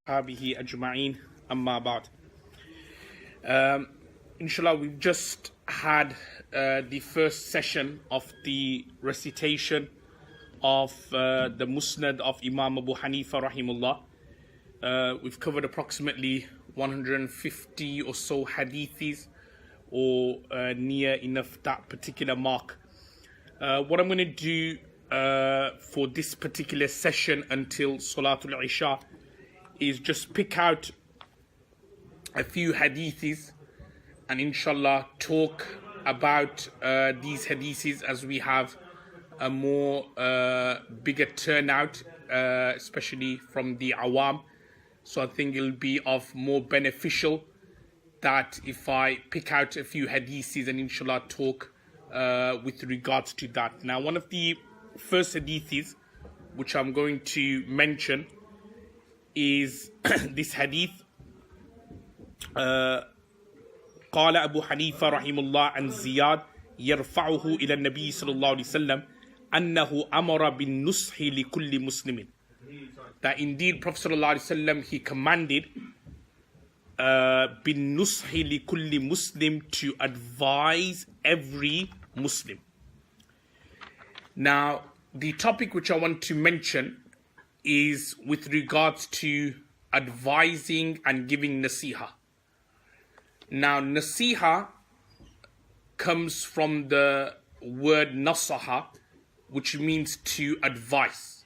ashabihi ajma'in, amma ba'd. Inshallah, we've just had the first session of the recitation of the Musnad of Imam Abu Hanifa rahimullah. We've covered approximately 150 or so hadiths, or near enough that particular mark. What I'm going to do for this particular session until Salatul Isha is just pick out a few hadiths and inshallah talk about these hadiths as we have a more bigger turnout, especially from the awam. So I think it'll be of more beneficial that if I pick out a few hadiths and inshallah talk with regards to that. Now, one of the first hadiths which I'm going to mention is this hadith. قال أبو حنيفة رحمه الله عن زياد يرفعه إلى النبي صلى الله عليه وسلم أنه أمر بالنصح لكل مسلم. That indeed Prophet صلى الله عليه وسلم, he commanded بالنصح لكل مسلم, to advise every Muslim. Now, the topic which I want to mention is with regards to advising and giving nasiha. Now, nasiha comes from the word nasaha, which means to advise.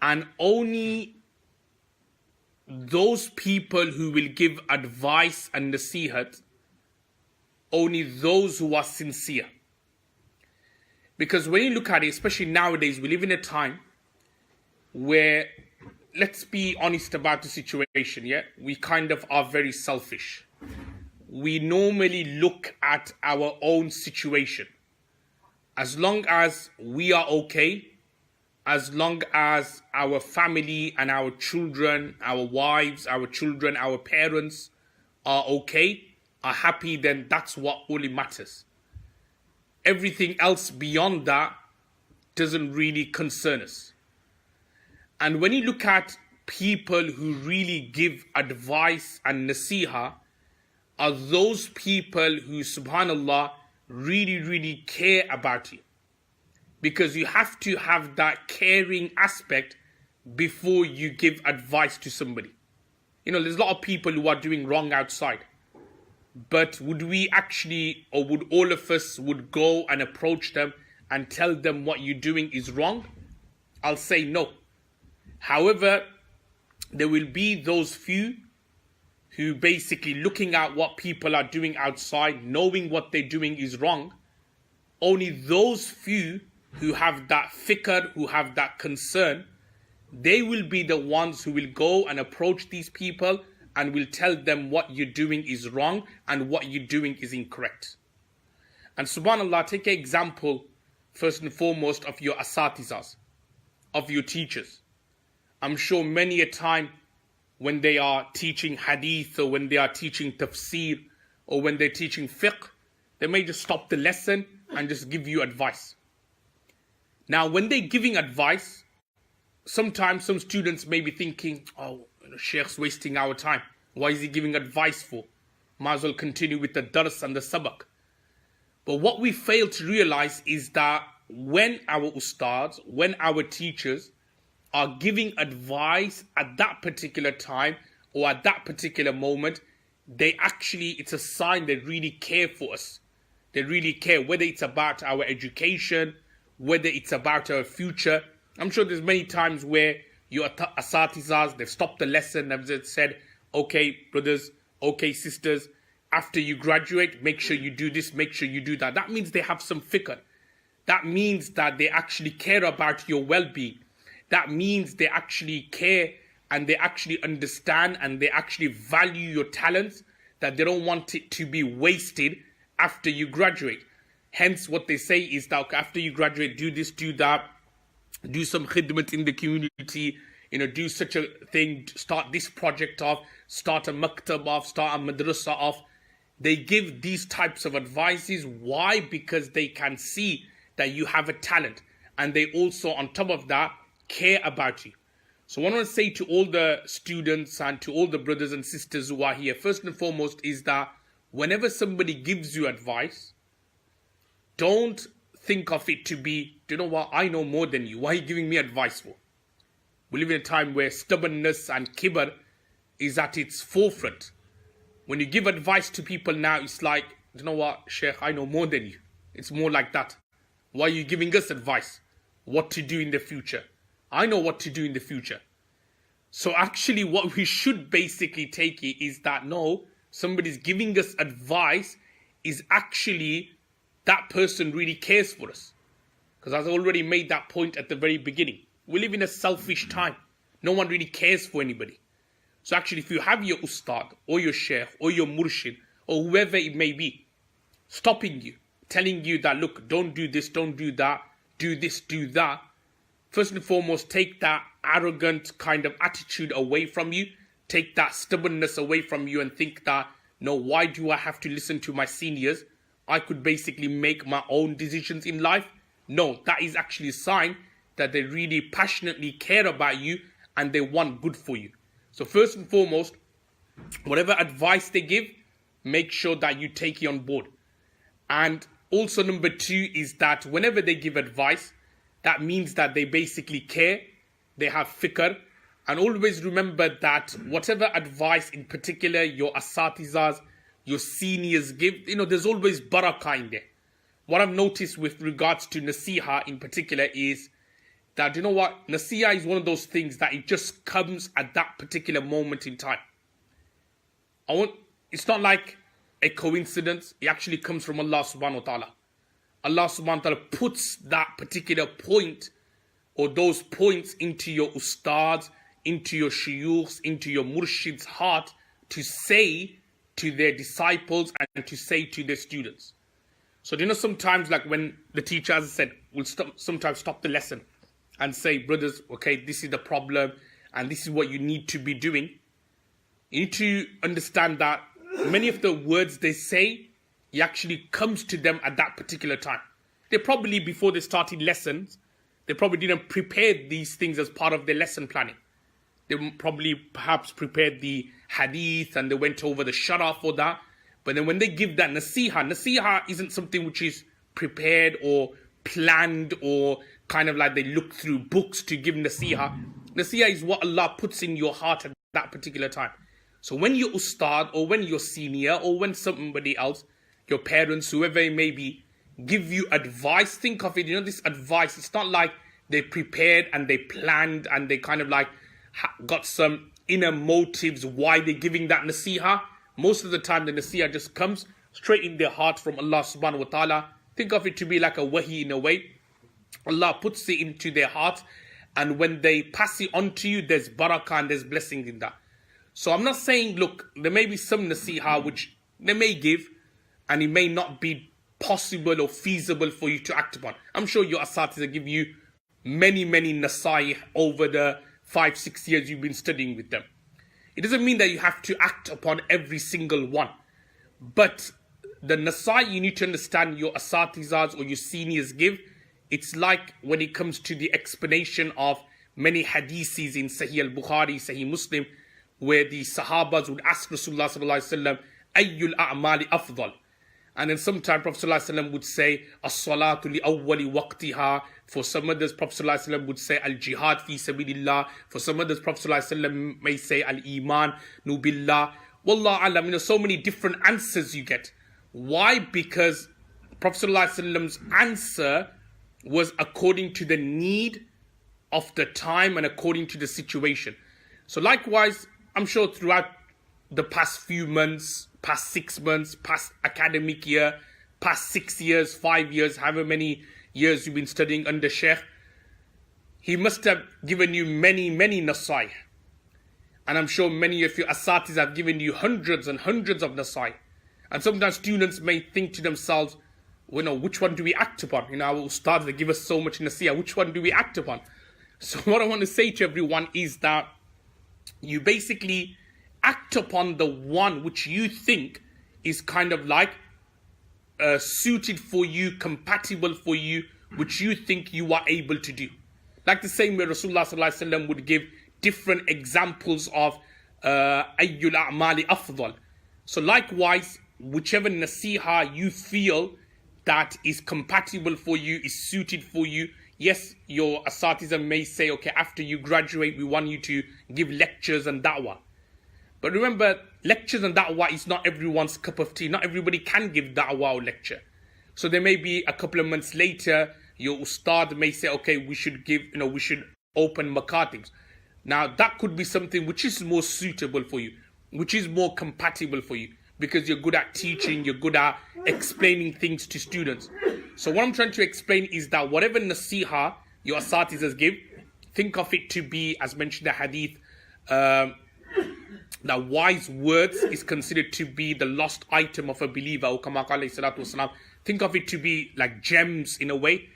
And only those people who will give advice and nasihat, only those who are sincere. Because when you look at it, especially nowadays, we live in a time where, let's be honest about the situation, yeah? We kind of are very selfish. We normally look at our own situation. As long as we are okay, as long as our family and our children, our wives, our children, our parents are okay, are happy, then that's what only matters. Everything else beyond that doesn't really concern us. And when you look at people who really give advice and nasiha, are those people who, subhanallah, really care about you. Because you have to have that caring aspect before you give advice to somebody. You know, there's a lot of people who are doing wrong outside. But would we actually, or would all of us would go and approach them and tell them what you're doing is wrong? I'll say no. However, there will be those few who basically looking at what people are doing outside, knowing what they're doing is wrong. Only those few who have that fikr, who have that concern, they will be the ones who will go and approach these people and will tell them what you're doing is wrong and what you're doing is incorrect. And subhanallah, take an example first and foremost of your asatizas, of your teachers. I'm sure many a time when they are teaching hadith, or when they are teaching tafsir, or when they're teaching fiqh, they may just stop the lesson and just give you advice. Now, when they're giving advice, sometimes some students may be thinking, oh, Sheikh's wasting our time. Why is he giving advice for? Might as well continue with the dars and the sabak. But what we fail to realize is that when our ustads, when our teachers are giving advice at that particular time or at that particular moment, they actually, it's a sign they really care for us. They really care, whether it's about our education, whether it's about our future. I'm sure there's many times where your asatizas, they've stopped the lesson and they've said, okay, brothers, okay, sisters, after you graduate, make sure you do this, make sure you do that. That means they have some fikr. That means that they actually care about your well-being. That means they actually care and they actually understand and they actually value your talents, that they don't want it to be wasted after you graduate. Hence, what they say is that after you graduate, do this, do that, do some khidmat in the community, you know, do such a thing, start this project off, start a maktab off, start a madrasa off. They give these types of advices. Why? Because they can see that you have a talent. And they also, on top of that, care about you. So what I want to say to all the students and to all the brothers and sisters who are here, first and foremost, is that whenever somebody gives you advice, don't think of it to be, do you know what, I know more than you. Why are you giving me advice for? We live in a time where stubbornness and kibr is at its forefront. When you give advice to people now, it's like, you know what, Sheikh, I know more than you. It's more like that. Why are you giving us advice? What to do in the future? I know what to do in the future. So actually what we should basically take it is that no, somebody's giving us advice is actually that person really cares for us. Because I've already made that point at the very beginning. We live in a selfish time. No one really cares for anybody. So actually if you have your ustad or your sheikh or your murshid or whoever it may be stopping you, telling you that look, don't do this, don't do that, do this, do that. First and foremost, take that arrogant kind of attitude away from you. Take that stubbornness away from you and think that, no, why do I have to listen to my seniors? I could basically make my own decisions in life. No, that is actually a sign that they really passionately care about you and they want good for you. So first and foremost, whatever advice they give, make sure that you take it on board. And also number two is that whenever they give advice, that means that they basically care, they have fikr, and always remember that whatever advice in particular your asatizas, your seniors give, there's always barakah in there. What I've noticed with regards to nasiha in particular is that, you know what, nasiha is one of those things that it just comes at that particular moment in time. It's not like a coincidence, it actually comes from Allah subhanahu wa ta'ala. Allah subhanahu wa ta'ala puts that particular point or those points into your ustads, into your shuyukhs, into your murshids' heart to say to their disciples and to say to their students. So sometimes like when the teacher, as I said, will sometimes stop the lesson and say, brothers, okay, this is the problem and this is what you need to be doing. You need to understand that many of the words they say, it actually comes to them at that particular time. They probably, before they started lessons, they probably didn't prepare these things as part of their lesson planning. They probably perhaps prepared the hadith and they went over the sharah for that. But then when they give that nasiha isn't something which is prepared or planned or kind of like they look through books to give nasiha. Nasiha is what Allah puts in your heart at that particular time. So when your ustad or when your senior or when somebody else, your parents, whoever it may be, give you advice, think of it, this advice, it's not like they prepared and they planned and they kind of like got some inner motives why they're giving that nasiha. Most of the time the nasiha just comes straight in their heart from Allah subhanahu wa ta'ala. Think of it to be like a wahi in a way. Allah puts it into their heart and when they pass it on to you, there's barakah and there's blessing in that. So I'm not saying, look, there may be some nasiha which they may give and it may not be possible or feasible for you to act upon. I'm sure your asatiza give you many nasaih over the 5-6 years you've been studying with them. It doesn't mean that you have to act upon every single one. But the nasaih you need to understand your asatizas or your seniors give, it's like when it comes to the explanation of many hadiths in Sahih al-Bukhari, Sahih Muslim, where the Sahabas would ask Rasulullah sallallahu alaihi wasallam, Ayyul a'mali afdal. And then sometimes Prophet sallallahu alaihi wasallam would say, As-salatu li awwali waqtiha. For some others, Prophet sallallahu alaihi wasallam would say, Al-jihad fi sabilillah. For some others, Prophet sallallahu alaihi wasallam may say, Al-iman nubillah. Wallahu alam, so many different answers you get. Why? Because Prophet sallallahu alaihi wasallam's answer was according to the need of the time and according to the situation. So likewise, I'm sure throughout the past few months, past 6 months, past academic year, past 6 years, 5 years, however many years you've been studying under Sheikh, he must have given you many nasaih. And I'm sure many of your asatis have given you hundreds and hundreds of nasaih. And sometimes students may think to themselves, which one do we act upon? Our ustads, they give us so much nasiah, which one do we act upon? So what I want to say to everyone is that you basically act upon the one which you think is kind of like suited for you, compatible for you, which you think you are able to do. Like the same way Rasulullah sallallahu alaihi wasallam would give different examples of ayyul a'mali afdal. So likewise, whichever nasiha you feel that is compatible for you, is suited for you. Yes, your asatiza may say, okay, after you graduate, we want you to give lectures and da'wah. But remember, lectures and da'wah is not everyone's cup of tea. Not everybody can give da'wah or lecture. So there may be a couple of months later, your ustad may say, okay, we should open makatibs. Now, that could be something which is more suitable for you, which is more compatible for you, because you're good at teaching, you're good at explaining things to students. So what I'm trying to explain is that whatever nasiha your asatizas give, think of it to be, as mentioned in the hadith, that wise words is considered to be the lost item of a believer. Think of it to be like gems in a way.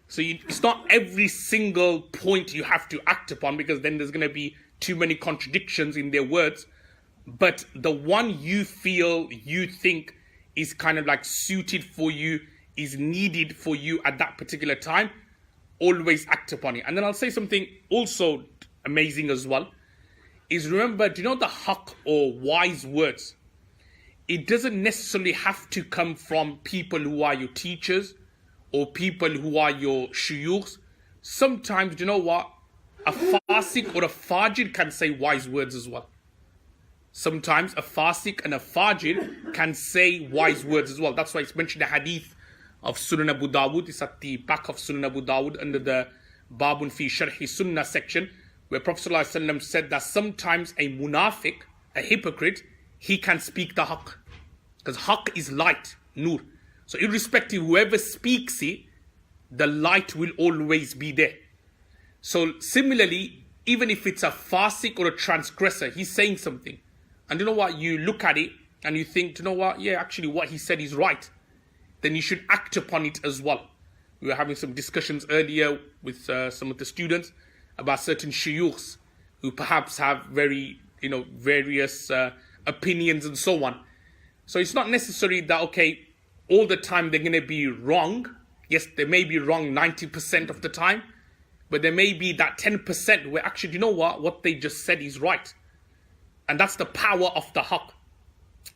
So it's not every single point you have to act upon, because then there's going to be too many contradictions in their words. But the one you feel, you think is kind of like suited for you, is needed for you at that particular time, always act upon it. And then I'll say something also amazing as well, is remember, do you know the haqq or wise words? It doesn't necessarily have to come from people who are your teachers or people who are your shuyukhs. Sometimes, do you know what? A fasik or a fajir can say wise words as well. Sometimes a fasik and a fajir can say wise words as well. That's why it's mentioned in the hadith of Sunan Abu Dawud. It's at the back of Sunan Abu Dawud under the Babun fi Sharhi Sunnah section, where Prophet ﷺ said that sometimes a munafiq, a hypocrite, he can speak the haqq. Because haqq is light, nur. So irrespective, whoever speaks it, the light will always be there. So similarly, even if it's a fasik or a transgressor, he's saying something. And you know what? You look at it and you think, you know what? Yeah, actually what he said is right. Then you should act upon it as well. We were having some discussions earlier with some of the students about certain shuyukhs who perhaps have very, various opinions and so on. So it's not necessary that, okay, all the time they're going to be wrong. Yes, they may be wrong 90% of the time, but there may be that 10% where actually, you know what they just said is right. And that's the power of the haqq.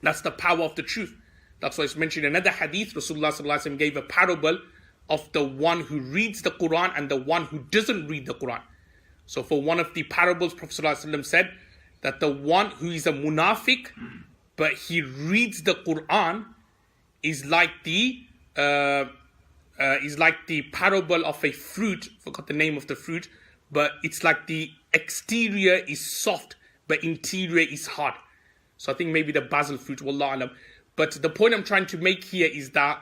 That's the power of the truth. That's why it's mentioned in another hadith. Rasulullah sallallahu alaihi wasallam gave a parable of the one who reads the Quran and the one who doesn't read the Quran. So for one of the parables, Prophet sallallahu alaihi wasallam said that the one who is a munafiq, but he reads the Quran, is like the parable of a fruit. Forgot the name of the fruit, but it's like the exterior is soft, but interior is hard. So I think maybe the basil fruit, wallahu alam. But the point I'm trying to make here is that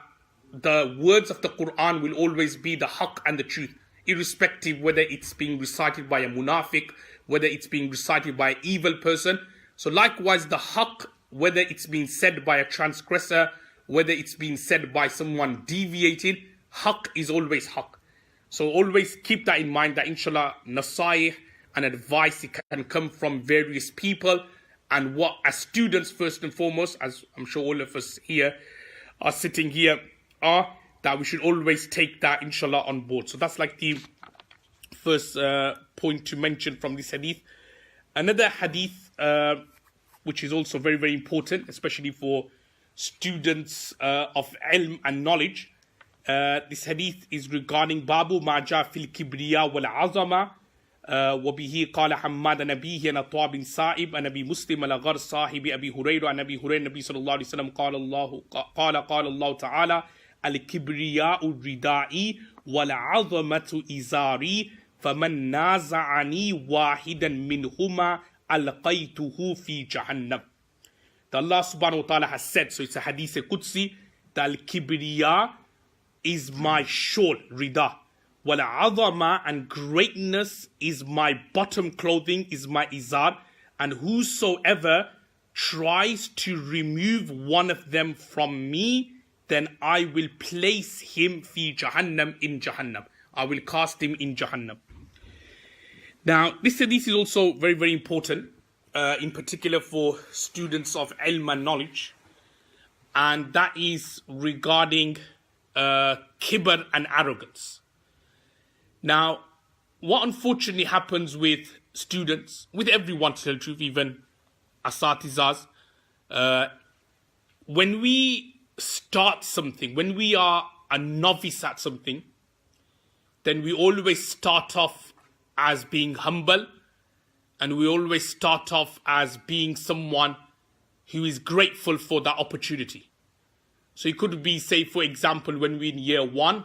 the words of the Quran will always be the haqq and the truth, irrespective whether it's being recited by a munafiq, whether it's being recited by an evil person. So likewise, the haqq, whether it's being said by a transgressor, whether it's being said by someone deviated, haqq is always haqq. So always keep that in mind, that inshallah, nasaih and advice, it can come from various people. And what, as students, first and foremost, as I'm sure all of us here are sitting here, are that we should always take that, inshallah, on board. So that's like the first point to mention from this hadith. Another hadith, which is also very, very important, especially for students of ilm and knowledge. This hadith is regarding Babu Maja fil Kibriya wal Azama. وبه قال حماد نبيه نطوى بن سائب نبي مسلم لغر صاحب أبي هريرة نبي هريرة النبي صلى الله عليه وسلم قال الله تعالى الكبرياء ردائي والعظمة إزاري فمن نازعني واحدا منهما ألقيته في جهنم. That Allah subhanahu wa ta'ala has said, so it's a hadith Qudsi, that al-kibriya is my shawl, rida. Wal-'azama, and greatness is my bottom clothing, is my izar. And whosoever tries to remove one of them from me, then I will place him fi jahannam, in jahannam. I will cast him in jahannam. Now, this hadith is also very, very important, in particular for students of ilm and knowledge. And that is regarding kibr and arrogance. Now, what unfortunately happens with students, with everyone to tell the truth, even asatizas, when we start something, when we are a novice at something, then we always start off as being humble, and we always start off as being someone who is grateful for that opportunity. So it could be, say, for example, when we're in year one,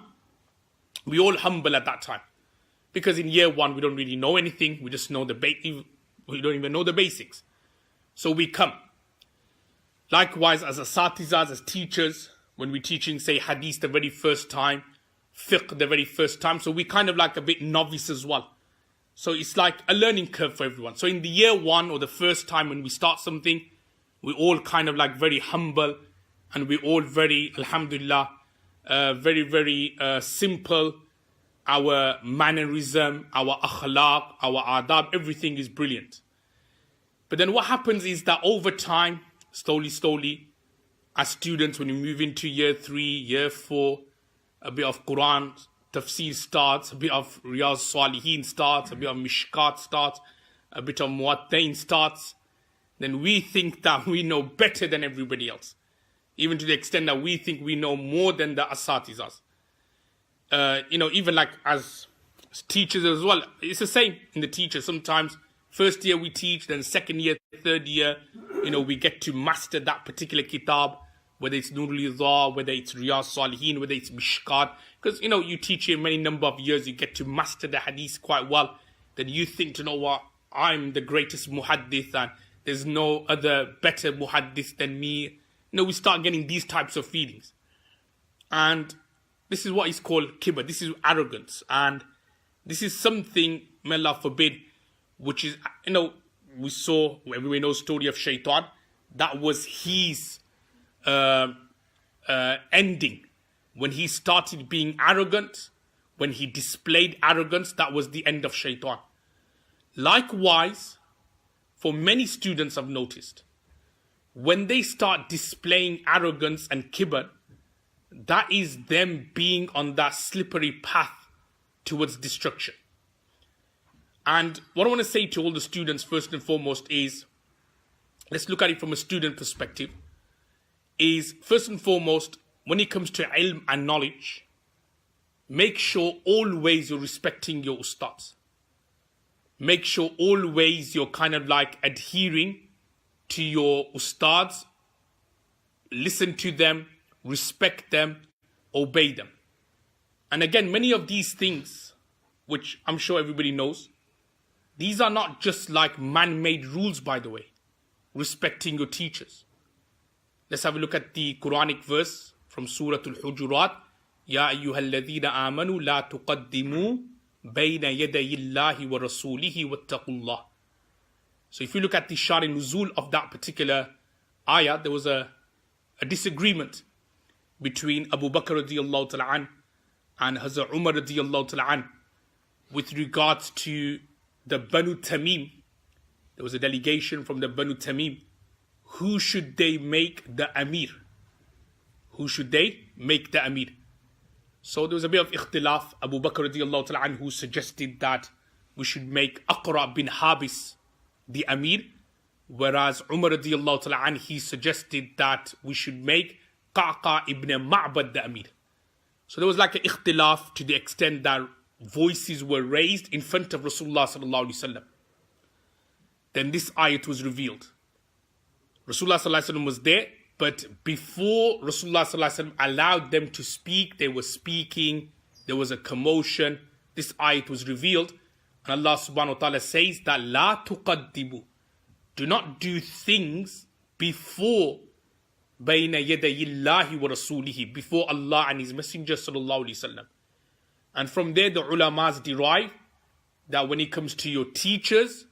we all humble at that time. Because in year one, we don't really know anything. We just know we don't even know the basics. So we come. Likewise, as asatizas, as teachers, when we're teaching, say, hadith the very first time, fiqh the very first time, so we kind of like a bit novice as well. So it's like a learning curve for everyone. So in the year one, or the first time when we start something, we're all kind of like very humble, and we're all very, alhamdulillah, very, very simple. Our mannerism, our akhlaq, our adab, everything is brilliant. But then what happens is that over time, slowly, as students, when you move into year 3, year 4, a bit of Quran, tafsir starts, a bit of Riyaz Salihin starts, a bit of Mishkat starts, a bit of Muwattain starts, then we think that we know better than everybody else. Even to the extent that we think we know more than the asatizas. Even like as teachers as well, it's the same in the teachers. Sometimes first year we teach, then second year, third year, we get to master that particular kitab, whether it's Darul Ilm, whether it's Riyaz Salihin, whether it's Mishkat. Because, you teach here many number of years, you get to master the hadith quite well. Then you think, what, I'm the greatest muhaddith and there's no other better muhaddith than me. We start getting these types of feelings. And this is what is called kibr. This is arrogance. And this is something, may Allah forbid, which is, we saw, everyone knows the story of Shaitan. That was his ending. When he started being arrogant, when he displayed arrogance, that was the end of Shaitan. Likewise, for many students I've noticed, when they start displaying arrogance and kibr, that is them being on that slippery path towards destruction. And what I want to say to all the students first and foremost is, let's look at it from a student perspective, is first and foremost, when it comes to ilm and knowledge, make sure always you're respecting your ustads. Make sure always you're kind of like adhering to your ustads, listen to them, respect them, obey them. And again, many of these things, which I'm sure everybody knows, these are not just like man-made rules, by the way. Respecting your teachers. Let's have a look at the Quranic verse from Surah Al-Hujurat. Ya ayyuhalladhina amanu la tuqaddimu bayna yadayi Allahi wa rasulihi wattaqullah. So if you look at the Shari Nuzul of that particular ayah, there was a disagreement between Abu Bakr radiyallahu ta'ala an and Hazrat Umar radiyallahu ta'ala an with regards to the Banu Tamim. There was a delegation from the Banu Tamim. Who should they make the Amir? Who should they make the Amir? So there was a bit of ikhtilaf. Abu Bakr radiyallahu ta'ala anhu suggested that we should make Aqra bin Habis the Amir, whereas Umar radiyallahu ta'ala anhu, he suggested that we should make Qaqa ibn Ma'bad the Amir. So there was like an ikhtilaf to the extent that voices were raised in front of Rasulullah sallallahu alaihi wasallam. Then this ayat was revealed. Rasulullah sallallahu alaihi wasallam was there, but before Rasulullah sallallahu alaihi wasallam allowed them to speak, they were speaking, there was a commotion, this ayat was revealed, and Allah subhanahu wa ta'ala says that La tuqaddibu, do not do things before bayna yadayillahi wa rasulihi, before Allah and His Messenger sallallahu alaihi wasallam. And from there the ulamas derive that when it comes to your teachers,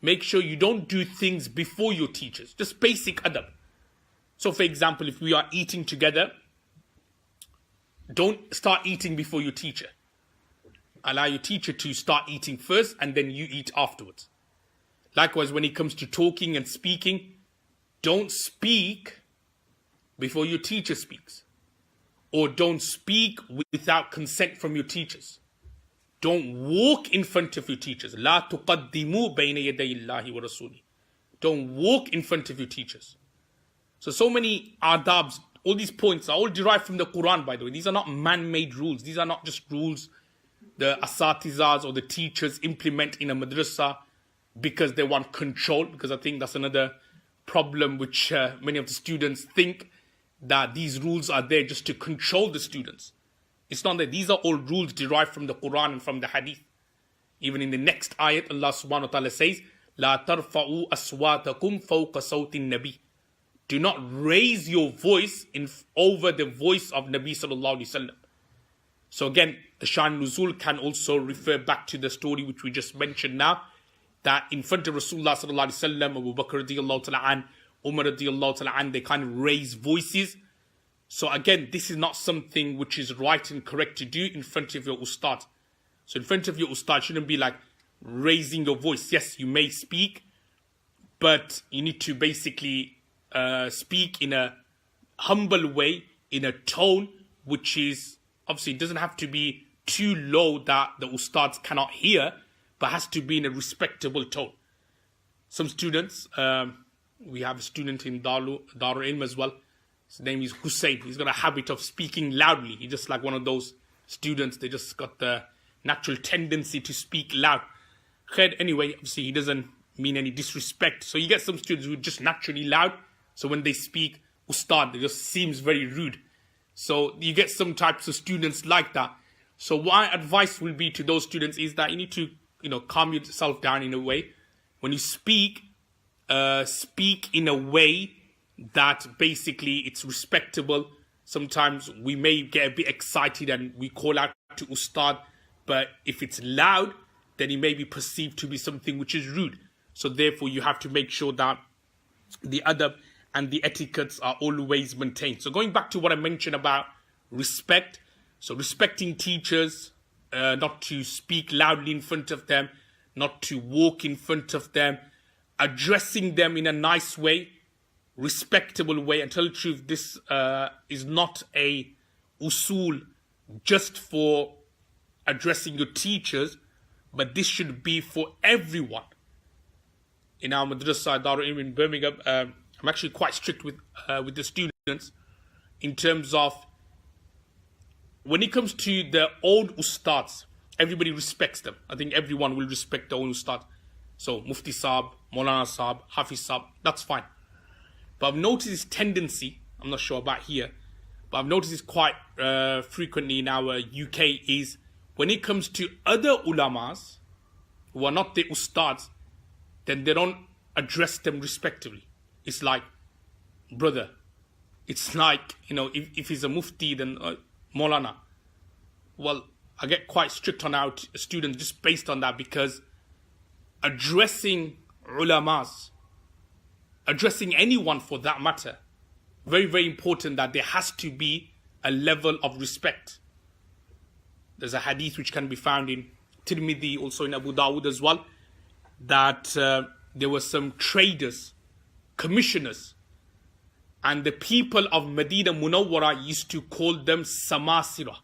make sure you don't do things before your teachers. Just basic adab. So for example, if we are eating together, don't start eating before your teacher. Allow your teacher to start eating first and then you eat afterwards. Likewise, when it comes to talking and speaking, don't speak before your teacher speaks. Or don't speak without consent from your teachers. Don't walk in front of your teachers. لا تقدموا بين يدي الله ورسوله. Don't walk in front of your teachers. So many adabs, all these points are all derived from the Quran, by the way. These are not man-made rules. These are not just rules the asatizas or the teachers implement in a madrasa because they want control. Because I think that's another problem which many of the students think, that these rules are there just to control the students. It's not that. These are all rules derived from the Quran and from the Hadith. Even in the next ayat, Allah subhanahu wa ta'ala says, لا ترفعوا أصواتكم فوق صوت النبي. Do not raise your voice over the voice of Nabi sallallahu alaihi wasallam. So again, the Shan Nuzul can also refer back to the story which we just mentioned now, that in front of Rasulullah sallallahu alaihi wasallam, Abu Bakr radiyallahu ta'ala an, Umar radiyallahu ta'ala an, they kind of raise voices. So again, this is not something which is right and correct to do in front of your ustad. So in front of your ustad shouldn't be like raising your voice. Yes, you may speak, but you need to basically speak in a humble way, in a tone which is, obviously it doesn't have to be too low that the ustads cannot hear, but has to be in a respectable tone. Some students, we have a student in Darul Ilm as well. His name is Hussein. He's got a habit of speaking loudly. He's just like one of those students. They just got the natural tendency to speak loud. Anyway, obviously he doesn't mean any disrespect. So you get some students who are just naturally loud. So when they speak, ustad, it just seems very rude. So you get some types of students like that. So my advice will be to those students is that you need to, calm yourself down in a way. When you speak in a way that basically it's respectable. Sometimes we may get a bit excited and we call out to ustad, but if it's loud, then it may be perceived to be something which is rude. So therefore you have to make sure that the adab and the etiquettes are always maintained. So going back to what I mentioned about respect, so respecting teachers, not to speak loudly in front of them, not to walk in front of them, addressing them in a nice way, respectable way. And tell the truth, this is not a usul just for addressing your teachers, but this should be for everyone. In our madrasa, Darul Ilm in Birmingham, I'm actually quite strict with the students in terms of when it comes to the old ustads, everybody respects them. I think everyone will respect the old ustad. So Mufti Saab, Maulana Saab, Hafiz Saab, that's fine. But I've noticed this tendency, I'm not sure about here, but I've noticed this quite frequently in our UK, is when it comes to other ulamas who are not the ustads, then they don't address them respectively. It's like, brother. It's like, if he's a mufti, then Maulana. Well, I get quite strict on our students just based on that, because addressing ulamas, addressing anyone for that matter, very, very important that there has to be a level of respect. There's a hadith which can be found in Tirmidhi, also in Abu Dawud as well, that there were some traders, commissioners, and the people of Medina Munawwara used to call them Samasira.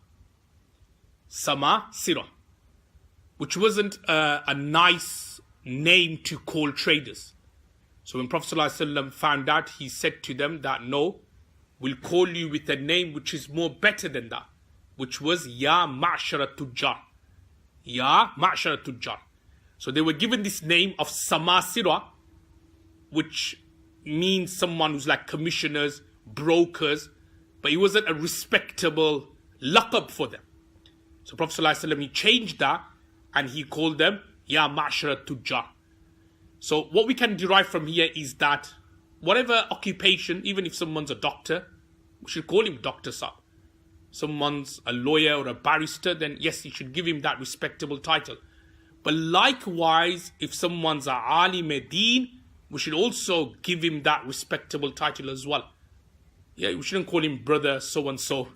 Samasira, which wasn't a nice name to call traders. So when Prophet ﷺ found out, he said to them that no, we'll call you with a name which is more better than that, which was Ya Ma'shara Tujjar. Ya Ma'shara Tujjar. So they were given this name of Samasira, which means someone who's like commissioners, brokers, but it wasn't a respectable laqab for them. So Prophet ﷺ, he changed that and he called them Ya Ma'shara Tujjar. So what we can derive from here is that whatever occupation, even if someone's a doctor, we should call him Dr. Saab. Someone's a lawyer or a barrister, then yes, you should give him that respectable title. But likewise, if someone's a alim deen, we should also give him that respectable title as well. Yeah, we shouldn't call him brother so-and-so,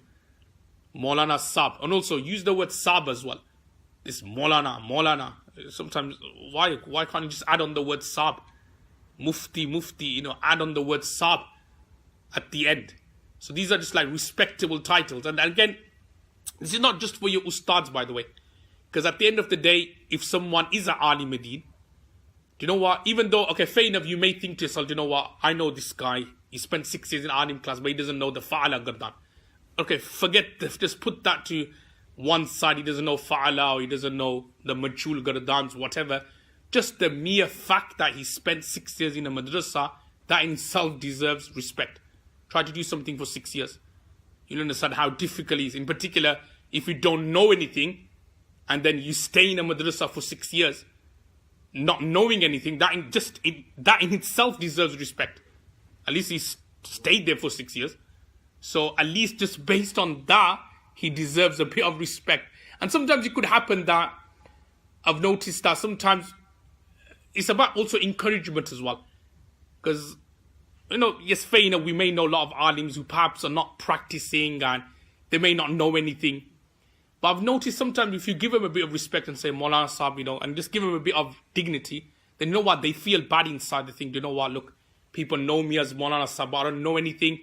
Maulana Saab. And also use the word Saab as well. This Maulana. Sometimes, why can't you just add on the word Saab? Mufti, add on the word Saab at the end. So these are just like respectable titles. And again, this is not just for your ustads, by the way. Because at the end of the day, if someone is an alim Madin, do you know what? Even though, okay, fair enough, you may think to yourself, do you know what? I know this guy. He spent 6 years in alim class, but he doesn't know the fa'ala gardan. Okay, forget this. Just put that to one side. He doesn't know fa'ala, or he doesn't know the majhul gardans, whatever. Just the mere fact that he spent 6 years in a madrasa, that in itself deserves respect. Try to do something for 6 years. You'll understand how difficult it is. In particular, if you don't know anything, and then you stay in a madrasa for 6 years, not knowing anything, that in itself deserves respect. At least he stayed there for 6 years. So at least just based on that, he deserves a bit of respect. And sometimes it could happen that I've noticed that sometimes it's about also encouragement as well. Because, yes, fair enough, we may know a lot of alims who perhaps are not practicing and they may not know anything. But I've noticed sometimes if you give them a bit of respect and say, Maulana Sahib, and just give them a bit of dignity, then you know what, they feel bad inside. They think, you know what, look, people know me as Maulana Sahib, I don't know anything.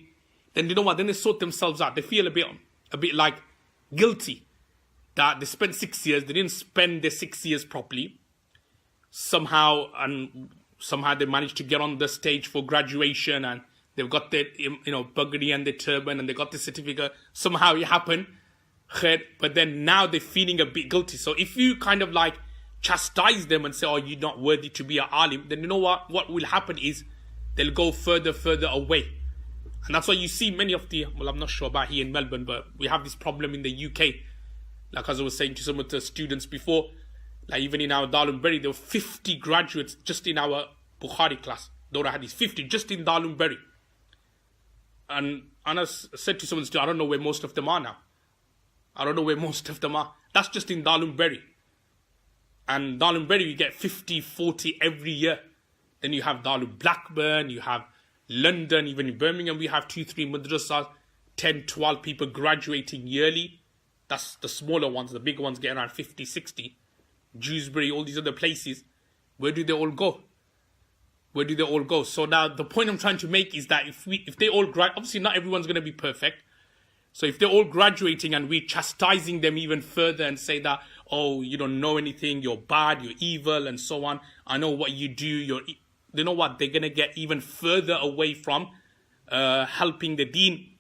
Then you know what, then they sort themselves out. They feel a bit like guilty that they spent 6 years, they didn't spend their 6 years properly. Somehow they managed to get on the stage for graduation and they've got their, pagadi and their turban and they got the certificate. Somehow it happened. But then now they're feeling a bit guilty. So if you kind of like chastise them and say, oh, you're not worthy to be an alim, then you know what will happen is they'll go further away. And that's why you see many of the, I'm not sure about here in Melbourne, but we have this problem in the UK. Like as I was saying to some of the students before, like even in our Darul Ilm, there were 50 graduates just in our Bukhari class. Dora Hadith, 50 just in Darul Ilm. And I said to someone, I don't know where most of them are now. I don't know where most of them are. That's just in Darul Ilm. And Darul Ilm, you get 50, 40 every year. Then you have Darul Blackburn, you have London, even in Birmingham, we have 2-3 madrasas, 10, 12 people graduating yearly. That's the smaller ones. The bigger ones get around 50, 60. Dewsbury, all these other places. Where do they all go? Where do they all go? So now the point I'm trying to make is that if they all graduate, obviously not everyone's going to be perfect. So if they're all graduating and we're chastising them even further and say that, oh, you don't know anything, you're bad, you're evil, and so on. I know what you do, you know what? They're going to get even further away from helping the deen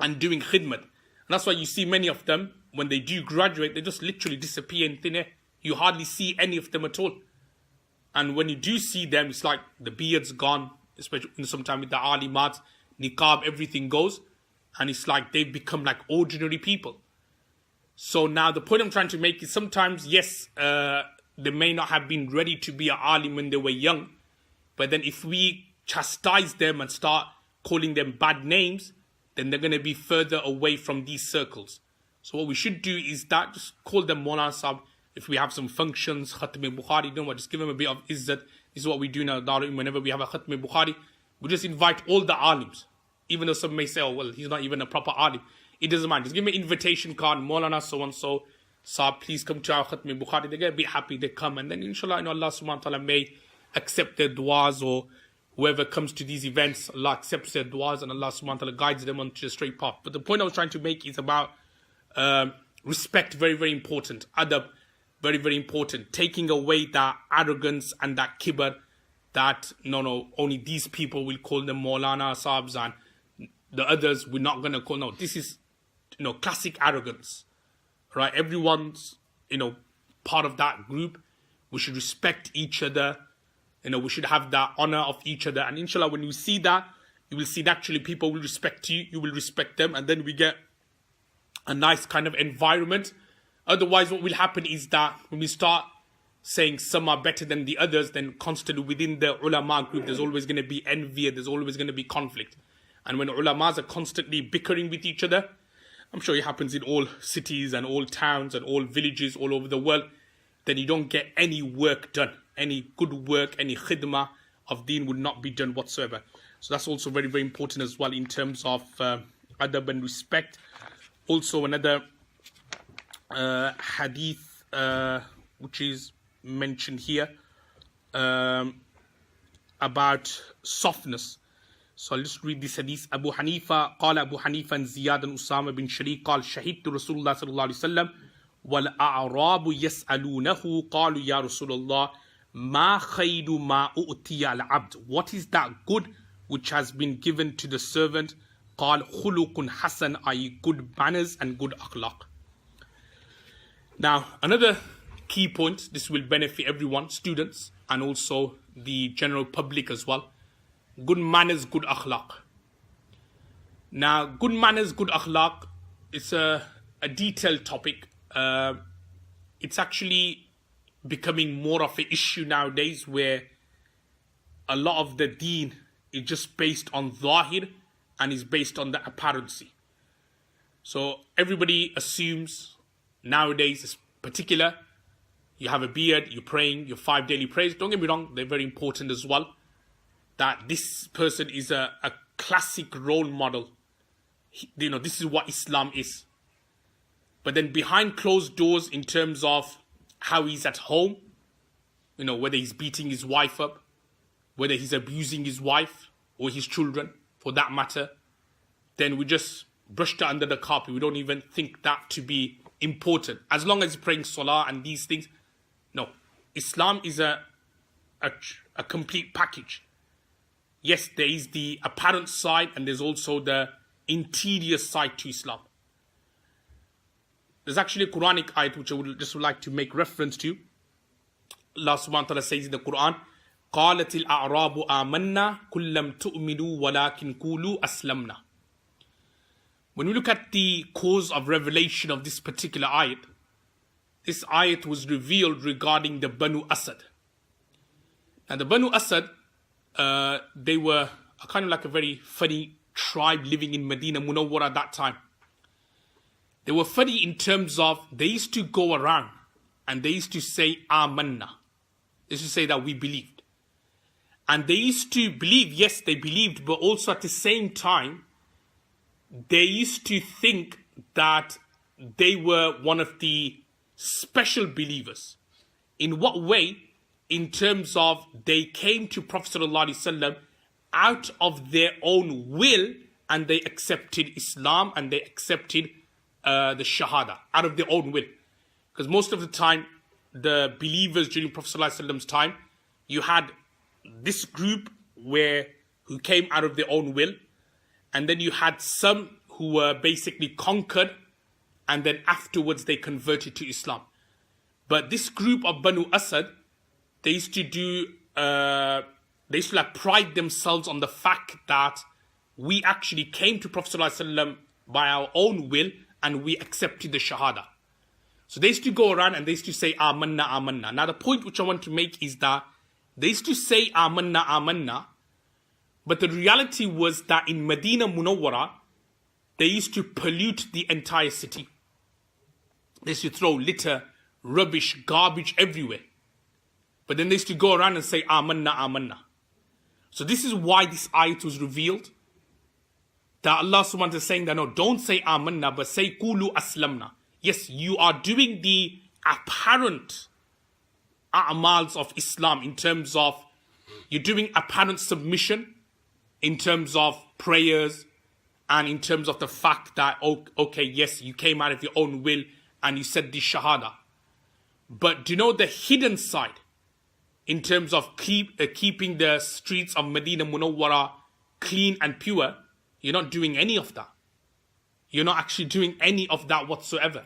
and doing khidmat. And that's why you see many of them, when they do graduate, they just literally disappear in thin air. You hardly see any of them at all. And when you do see them, it's like the beard's gone, especially sometimes with the alimat, niqab, everything goes. And it's like they've become like ordinary people. So now the point I'm trying to make is sometimes, yes, they may not have been ready to be an alim when they were young. But then if we chastise them and start calling them bad names, then they're going to be further away from these circles. So what we should do is that just call them Maulana Sahib. If we have some functions, Khatm Bukhari, don't worry, just give them a bit of izzat. This is what we do now, Darul Ilm. Whenever we have a Khatm Bukhari, we just invite all the alims. Even though some may say, oh, well, he's not even a proper alim. It doesn't matter. Just give me an invitation card, Maulana so-and-so, Sahib, please come to our Khatm Bukhari. They get a bit happy, they come. And then inshallah, Allah subhanahu wa ta'ala may accept their du'as, or whoever comes to these events, Allah accepts their du'as and Allah subhanahu wa ta'ala guides them onto the straight path. But the point I was trying to make is about respect, very, very important. Adab, very, very important. Taking away that arrogance and that kibr that, no, only these people will call them Maulana Sahibs and the others we're not going to call. No, this is, classic arrogance, right? Everyone's, part of that group. We should respect each other. We should have that honor of each other. And inshallah, when you see that, you will see naturally people will respect you. You will respect them. And then we get a nice kind of environment. Otherwise, what will happen is that when we start saying some are better than the others, then constantly within the ulama group, there's always going to be envy. There's always going to be conflict. And when ulamas are constantly bickering with each other, I'm sure it happens in all cities and all towns and all villages all over the world, then you don't get any work done. Any good work, any khidmah of deen would not be done whatsoever. So that's also very, very important as well in terms of adab and respect. Also another hadith which is mentioned here about softness. So I'll just read this hadith. Abu Hanifa, قال Abu Hanifa and Ziyad and Usama bin Sharik قال شهدت رسول الله صلى الله عليه وسلم وَالْأَعْرَابُ يَسْأَلُونَهُ قَالُوا يَا رَسُولَ اللَّهِ مَا خَيْرُ مَا أُؤْتِيَ الْعَبْدُ. What is that good which has been given to the servant? قال خلق حسن, i.e. good manners and good akhlaq. Now, another key point, this will benefit everyone, students and also the general public as well. Good manners, good akhlaq. Now, good manners, good akhlaq, it's a detailed topic. It's actually becoming more of an issue nowadays where a lot of the deen is just based on zahir and is based on the apparency. So everybody assumes nowadays, in particular, you have a beard, you're praying, your 5 daily prayers. Don't get me wrong, they're very important as well. That this person is a classic role model. This is what Islam is. But then behind closed doors, in terms of how he's at home, whether he's beating his wife up, whether he's abusing his wife or his children, for that matter, then we just brush that under the carpet. We don't even think that to be important. As long as he's praying salah and these things. No. Islam is a complete package. Yes, there is the apparent side and there's also the interior side to Islam. There's actually a Quranic ayat which I would just like to make reference to. Allah subhanahu wa ta'ala says in the Quran, قالت الأعراب آمنا قل لم تؤمنوا ولكن قولوا أسلمنا. When we look at the cause of revelation of this particular ayat, this ayat was revealed regarding the Banu Asad. Now the Banu Asad, they were kind of like a very funny tribe living in Medina Munawwara at that time. They were funny in terms of they used to go around and they used to say Amanna. They used to say that we believed. And they used to believe, yes, they believed, but also at the same time, they used to think that they were one of the special believers. In what way? In terms of they came to Prophet ﷺ out of their own will and they accepted Islam and they accepted the Shahada out of their own will. Because most of the time, the believers during Prophet ﷺ's time, you had this group who came out of their own will, and then you had some who were basically conquered, and then afterwards they converted to Islam. But this group of Banu Asad, they used to pride themselves on the fact that we actually came to Prophet ﷺ by our own will and we accepted the Shahada. So they used to go around and they used to say Amanna, Amanna. Now the point which I want to make is that they used to say Amanna, Amanna, but the reality was that in Medina Munawwara, they used to pollute the entire city. They used to throw litter, rubbish, garbage everywhere. But then they used to go around and say Amanna, Amanna. So this is why this ayat was revealed. That Allah subhanahu wa ta'ala is saying that no, don't say Amanna, but say Qulu Aslamna. Yes, you are doing the apparent a'mals of Islam in terms of you're doing apparent submission in terms of prayers and in terms of the fact that, okay, yes, you came out of your own will and you said the Shahada. But do you know the hidden side in terms of keeping the streets of Medina Munawwara clean and pure? You're not doing any of that. You're not actually doing any of that whatsoever.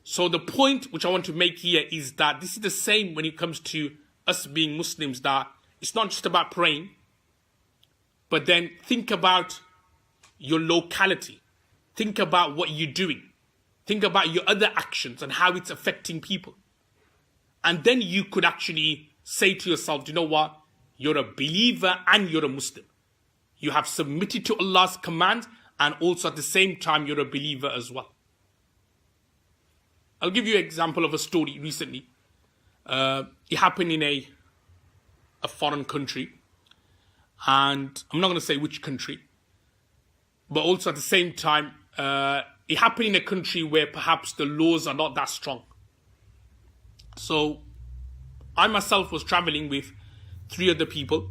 So the point which I want to make here is that this is the same when it comes to us being Muslims, that it's not just about praying, but then think about your locality. Think about what you're doing. Think about your other actions and how it's affecting people. And then you could actually say to yourself, you know what? You're a believer and you're a Muslim. You have submitted to Allah's commands and also at the same time you're a believer as well. I'll give you an example of a story recently. It happened in a foreign country. And I'm not going to say which country. But also at the same time, it happened in a country where perhaps the laws are not that strong. So I myself was traveling with 3 other people,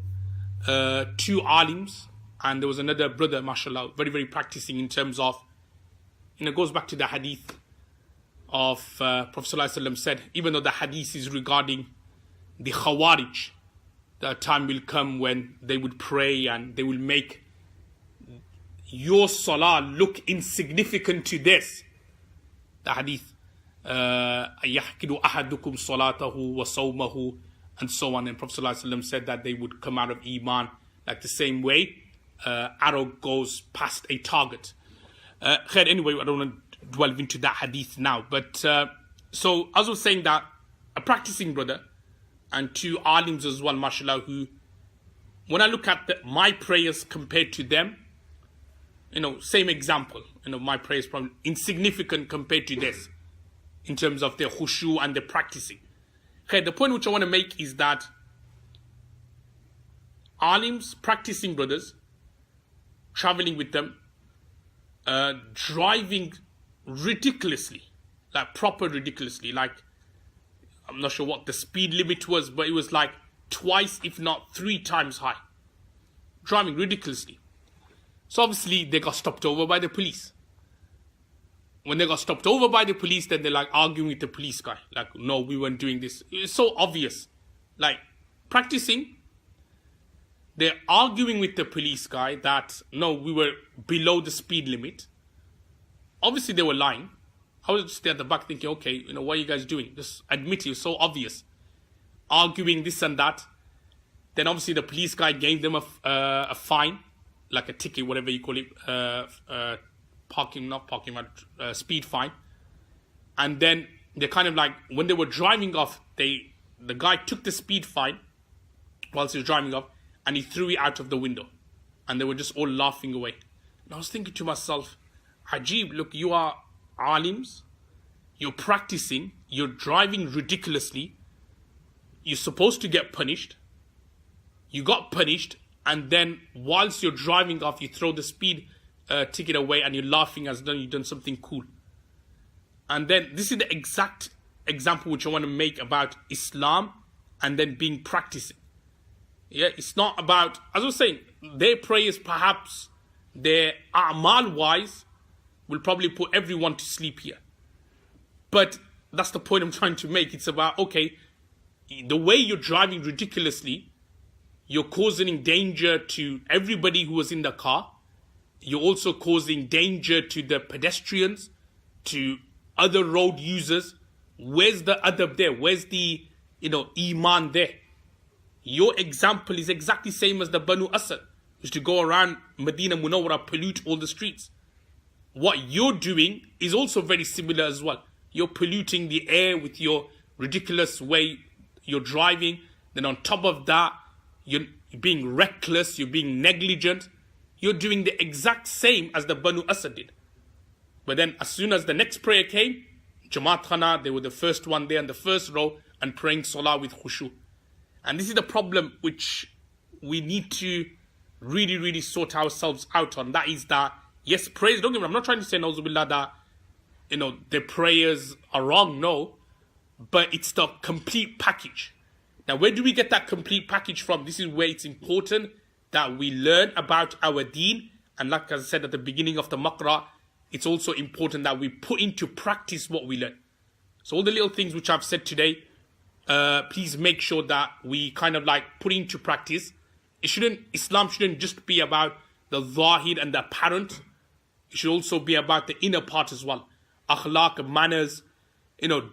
2 alims, and there was another brother, mashallah, very, very practicing in terms of, it goes back to the hadith of Prophet ﷺ said, even though the hadith is regarding the Khawarij, the time will come when they would pray and they will make your salah look insignificant to this. The hadith, يَحْكِدُ أَحَدُكُمْ صَلَاتَهُ وَصَوْمَهُ, and so on. And Prophet ﷺ said that they would come out of Iman like the same way arrow goes past a target. Anyway, I don't want to delve into that hadith now. But so as I was saying, that a practicing brother and two alims as well, mashallah, who, when I look at my prayers compared to them, same example, my prayers probably insignificant compared to this in terms of their khushu and their practicing. The point which I want to make is that alims, practicing brothers, traveling with them, driving ridiculously, like proper ridiculously, like I'm not sure what the speed limit was, but it was like twice, if not 3 times high, driving ridiculously. So obviously they got stopped over by the police. When they got stopped over by the police, then they're like arguing with the police guy, like, no, we weren't doing this. It's so obvious. Like practicing, they're arguing with the police guy that, no, we were below the speed limit. Obviously, they were lying. I was just there at the back thinking, okay, what are you guys doing? Just admit it, it's so obvious. Arguing this and that. Then obviously the police guy gave them a fine, like a ticket, whatever you call it, speed fine. And then they kind of like, when they were driving off, the guy took the speed fine whilst he was driving off, and he threw it out of the window. And they were just all laughing away. And I was thinking to myself, Ajib, look, you are alims, you're practicing, you're driving ridiculously, you're supposed to get punished, you got punished, and then whilst you're driving off, you throw the speed ticket away and you're laughing as though you've done something cool. And then this is the exact example which I want to make about Islam and then being practicing. Yeah, it's not about, as I was saying, their prayers perhaps, their a'mal wise, will probably put everyone to sleep here. But that's the point I'm trying to make. It's about, okay, the way you're driving ridiculously, you're causing danger to everybody who was in the car. You're also causing danger to the pedestrians, to other road users. Where's the adab there? Where's the, iman there? Your example is exactly same as the Banu Asad, is to go around Medina Munawwara, pollute all the streets. What you're doing is also very similar as well. You're polluting the air with your ridiculous way you're driving. Then on top of that, you're being reckless, you're being negligent. You're doing the exact same as the Banu Asad did. But then as soon as the next prayer came, Jamaat Khana, they were the first one there in the first row and praying Salah with khushu. And this is the problem which we need to really, really sort ourselves out on. That is that, yes, prayers, don't get me wrong, I'm not trying to say, Nauzubillah, that, their prayers are wrong, no. But it's the complete package. Now, where do we get that complete package from? This is where it's important that we learn about our deen. And like I said at the beginning of the Maqra, it's also important that we put into practice what we learn. So all the little things which I've said today, please make sure that we kind of like put into practice. Islam shouldn't just be about the zahir and the apparent. It should also be about the inner part as well. Akhlaq, manners,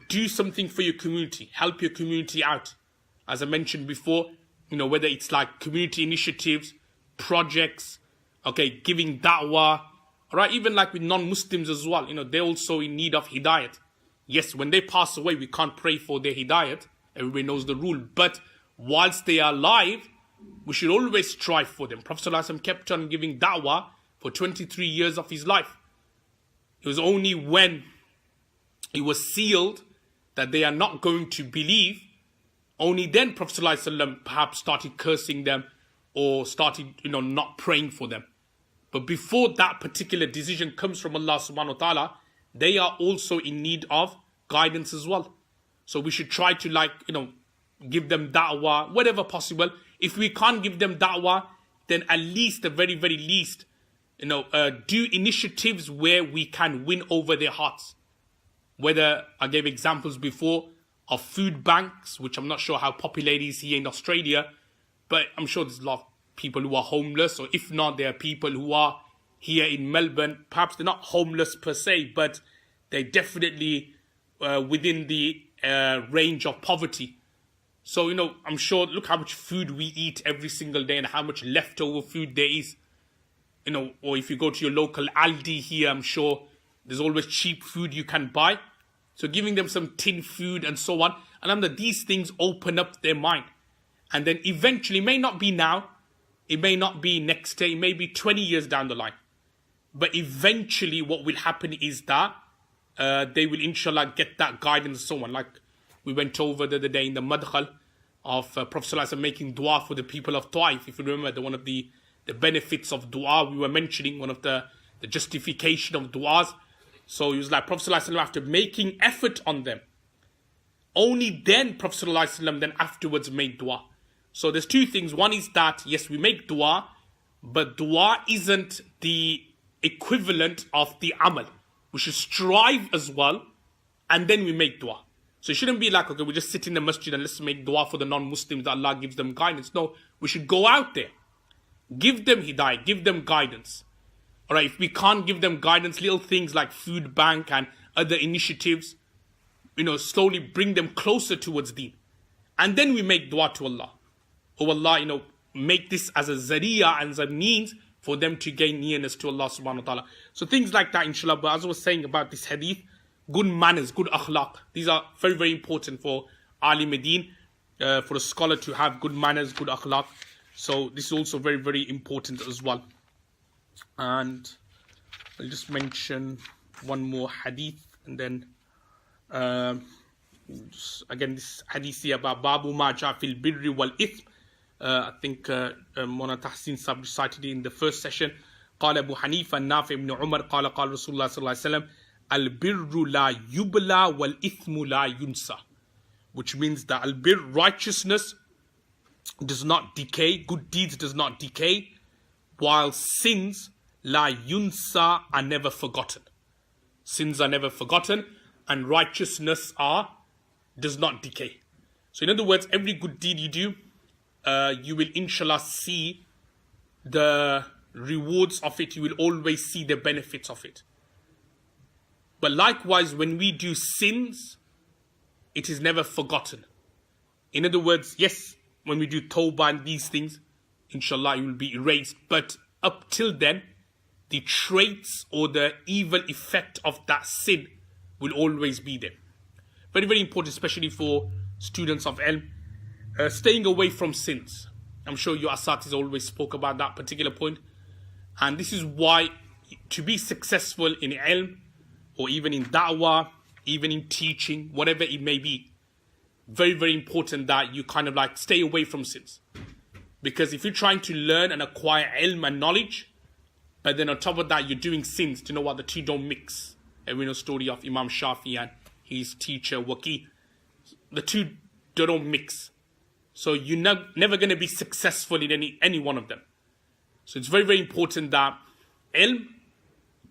do something for your community. Help your community out. As I mentioned before, whether it's like community initiatives, projects, okay, giving da'wah, all right, even like with non-Muslims as well, they're also in need of hidayat. Yes, when they pass away, we can't pray for their hidayat. Everybody knows the rule. But whilst they are alive, we should always strive for them. Prophet ﷺ kept on giving da'wah for 23 years of his life. It was only when it was sealed that they are not going to believe, only then Prophet ﷺ perhaps started cursing them or started, not praying for them. But before that particular decision comes from Allah subhanahu wa ta'ala, they are also in need of guidance as well. So we should try to give them da'wah, whatever possible. If we can't give them da'wah, then at least, the very, very least, do initiatives where we can win over their hearts. Whether I gave examples before of food banks, which I'm not sure how popular it is here in Australia, but I'm sure there's a lot of people who are homeless, or if not, there are people who are here in Melbourne. Perhaps they're not homeless per se, but they're definitely within the range of poverty. So, I'm sure, look how much food we eat every single day and how much leftover food there is. Or if you go to your local Aldi here, I'm sure there's always cheap food you can buy. So giving them some tin food and so on. And then these things open up their mind. And then eventually, it may not be now, it may not be next day, it may be 20 years down the line. But eventually what will happen is that they will inshallah get that guidance and so on. Like we went over the other day in the madkhal of Prophet ﷺ making dua for the people of Taif. If you remember, one of the benefits of dua, we were mentioning one of the justification of duas. So he was like, Prophet ﷺ, after making effort on them, only then Prophet ﷺ then afterwards made dua. So there's two things. One is that, yes, we make dua, but dua isn't the equivalent of the amal. We should strive as well, and then we make dua. So it shouldn't be like, okay, we just sit in the masjid and let's make dua for the non-Muslims that Allah gives them guidance. No, we should go out there, give them hidayah, give them guidance. All right, if we can't give them guidance, little things like food bank and other initiatives, slowly bring them closer towards deen. And then we make dua to Allah. Oh Allah, make this as a zariya and as a means for them to gain nearness to Allah subhanahu wa ta'ala. So things like that, inshallah. But as I was saying about this hadith, good manners, good akhlaq. These are very, very important for alim deen, for a scholar to have good manners, good akhlaq. So this is also very, very important as well. And I'll just mention one more hadith, and then again this hadith here about Babu Ma Ja fil birri wal ithm. I think Mona Tahsin Sab recited it in the first session. قال أبو حنيفة نافع بن عمر قال قال رسول الله صلى الله عليه وسلم البر لا يبلى والإثم لا ينسى, which means that albir, righteousness, does not decay, good deeds does not decay, while sins, la yunsa, are never forgotten. Sins are never forgotten, and righteousness does not decay. So in other words, every good deed you do, you will inshallah see the rewards of it. You will always see the benefits of it. But likewise, when we do sins, it is never forgotten. In other words, yes, when we do tawbah and these things, inshallah, it will be erased. But up till then, the traits or the evil effect of that sin will always be there. Very, very important, especially for students of ilm. Staying away from sins. I'm sure your asatis always spoke about that particular point. And this is why, to be successful in ilm, or even in da'wah, even in teaching, whatever it may be, very, very important that you kind of like stay away from sins. Because if you're trying to learn and acquire ilm and knowledge, but then on top of that you're doing sins, do you know what? The two don't mix. And we know the story of Imam Shafi and his teacher Waqi. The two don't mix. So you're never going to be successful in any one of them. So it's very, very important that ilm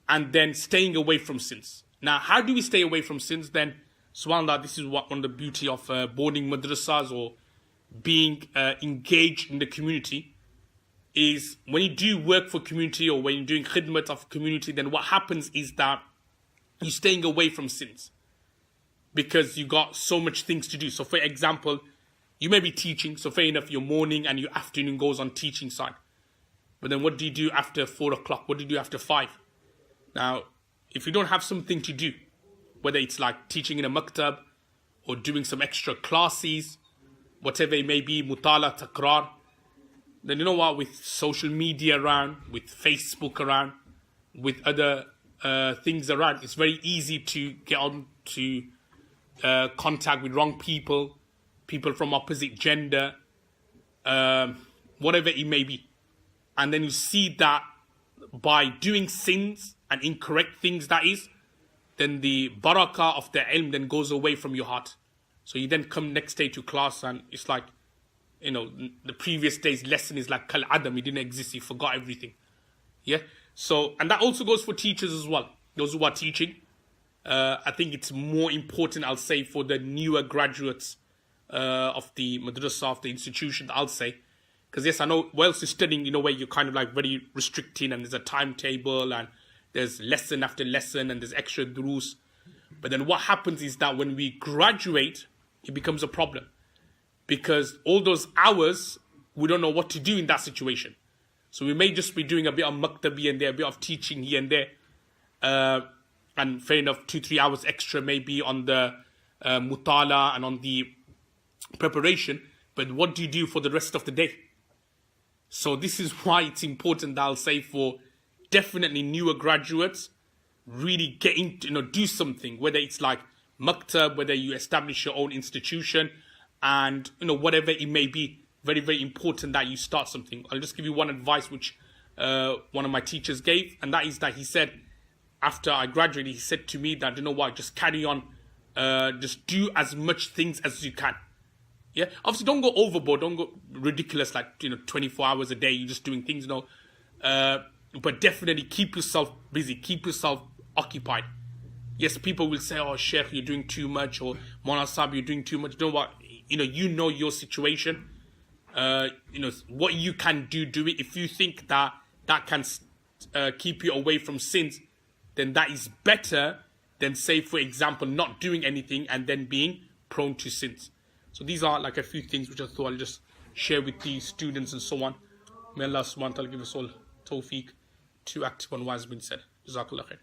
and then staying away from sins. Now, how do we stay away from sins then? SubhanAllah, this is one of the beauty of boarding madrasas or being engaged in the community, is when you do work for community or when you're doing khidmat of community, then what happens is that you're staying away from sins because you got so much things to do. So for example, you may be teaching, so fair enough, your morning and your afternoon goes on teaching side. But then what do you do after 4 o'clock? What do you do after 5? Now, if you don't have something to do, whether it's like teaching in a maktab or doing some extra classes, whatever it may be, mutala, takrar, then you know what, with social media around, with Facebook around, with other things around, it's very easy to get on to contact with wrong people, people from opposite gender, whatever it may be. And then you see that by doing sins and incorrect things, that is, then the barakah of the ilm then goes away from your heart. So you then come next day to class and it's like, you know, the previous day's lesson is like kal adam, it didn't exist, you forgot everything. Yeah. So, and that also goes for teachers as well. Those who are teaching, I think it's more important, I'll say, for the newer graduates of the madrasa, of the institution, I'll say. Because yes, I know whilst you're studying, where you're kind of like very restricting, and there's a timetable, and there's lesson after lesson, and there's extra durus. But then what happens is that when we graduate, it becomes a problem. Because all those hours, we don't know what to do in that situation. So we may just be doing a bit of maktabi and there, a bit of teaching here and there. And fair enough, 2-3 hours extra maybe on the mutala and on the preparation. But what do you do for the rest of the day? So this is why it's important, I'll say, for definitely newer graduates, really get into, do something, whether it's like maktab, whether you establish your own institution, and, whatever it may be, very, very important that you start something. I'll just give you one advice which one of my teachers gave, and that is that he said, after I graduated, he said to me that, just carry on, just do as much things as you can. Yeah, obviously don't go overboard, don't go ridiculous, like, 24 hours a day, you're just doing things, but definitely keep yourself busy, keep yourself occupied. Yes, people will say, oh, Sheikh, you're doing too much, or Monasab, you're doing too much. You know what? You know your situation. What you can do it. If you think that can keep you away from sins, then that is better than, say, for example, not doing anything and then being prone to sins. So these are like a few things which I thought I'll just share with the students and so on. May Allah subhanahu wa ta'ala give us all tawfiq to act upon what has been said. Jazakallah khair.